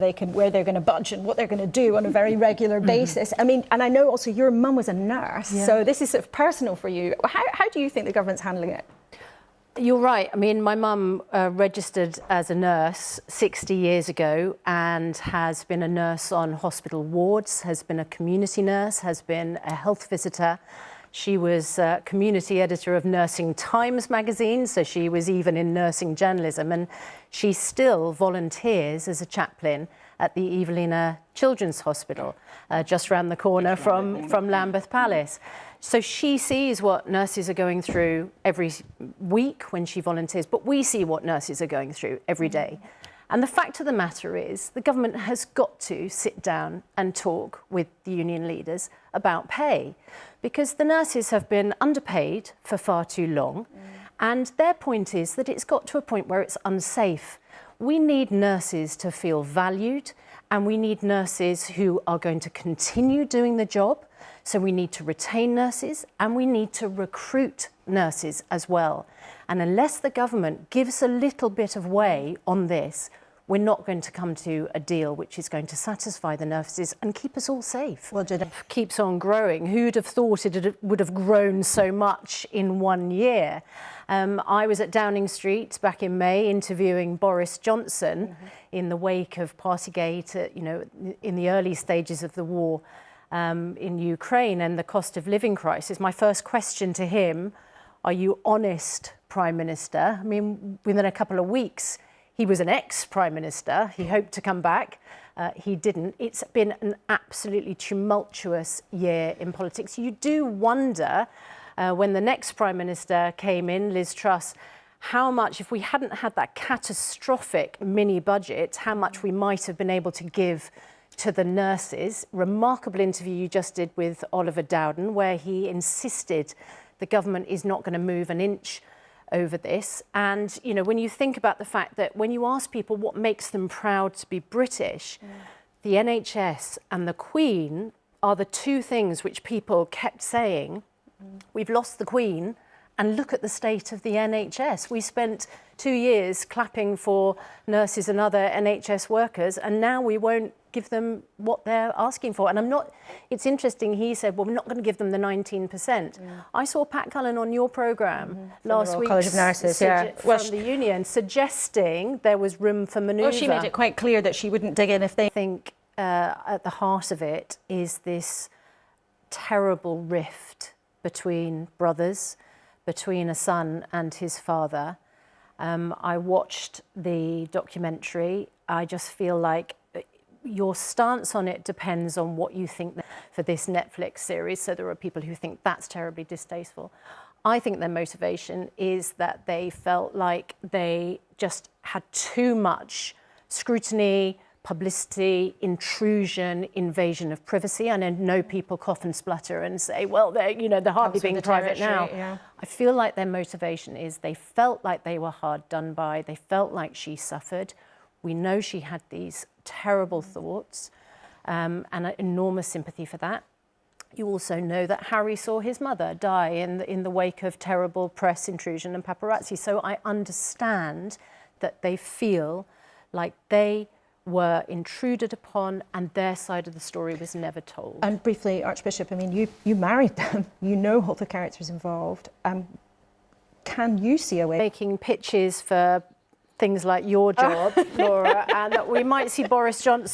where they're going to budge and what they're going to do on a very regular basis. I mean, and I know also your mum was a nurse, so this is sort of personal for you. How do you think the government's handling it? You're right. I mean, my mum registered as a nurse 60 years ago and has been a nurse on hospital wards, has been a community nurse, has been a health visitor. She was community editor of Nursing Times magazine, so she was even in nursing journalism, and she still volunteers as a chaplain at the Evelina Children's Hospital, just around the corner from Lambeth Palace. So she sees what nurses are going through every week when she volunteers, but we see what nurses are going through every day. And the fact of the matter is, the government has got to sit down and talk with the union leaders about pay, because the nurses have been underpaid for far too long. And their point is that it's got to a point where it's unsafe. We need nurses to feel valued, and we need nurses who are going to continue doing the job. So we need to retain nurses, and we need to recruit nurses as well. And unless the government gives a little bit of way on this, we're not going to come to a deal which is going to satisfy the nurses and keep us all safe. Well, it keeps on growing. Who'd have thought it would have grown so much in 1 year? I was at Downing Street back in May interviewing Boris Johnson in the wake of Partygate, you know, in the early stages of the war in Ukraine and the cost of living crisis. My first question to him, are you honest, Prime Minister? I mean, within a couple of weeks, he was an ex-Prime Minister. He hoped to come back. He didn't. It's been an absolutely tumultuous year in politics. You do wonder, when the next Prime Minister came in, Liz Truss, how much, if we hadn't had that catastrophic mini-budget, how much we might have been able to give to the nurses. Remarkable interview you just did with Oliver Dowden, where he insisted the government is not going to move an inch over this. And, you know, when you think about the fact that when you ask people what makes them proud to be British, the NHS and the Queen are the two things which people kept saying, we've lost the Queen, and look at the state of the NHS. We spent 2 years clapping for nurses and other NHS workers, and now we won't give them what they're asking for. And it's interesting, he said, well, we're not going to give them the 19%. I saw Pat Cullen on your programme last week, College of Nurses, from the union, suggesting there was room for manoeuvre. Well, she made it quite clear that she wouldn't dig in if they... I think at the heart of it is this terrible rift between brothers, between a son and his father. I watched the documentary. I just feel like your stance on it depends on what you think for this Netflix series. So there are people who think that's terribly distasteful. I think their motivation is that they felt like they just had too much scrutiny, publicity, intrusion, invasion of privacy. I know people cough and splutter and say, well, they're hardly being private now. Yeah. I feel like their motivation is they felt like they were hard done by. They felt like she suffered. We know she had these terrible thoughts and an enormous sympathy for that. You also know that Harry saw his mother die in the wake of terrible press intrusion and paparazzi. So I understand that they feel like they were intruded upon and their side of the story was never told. And briefly, Archbishop, I mean, you married them. You know all the characters involved. Can you see a way? Making pitches for things like your job, Laura, and that we might see Boris Johnson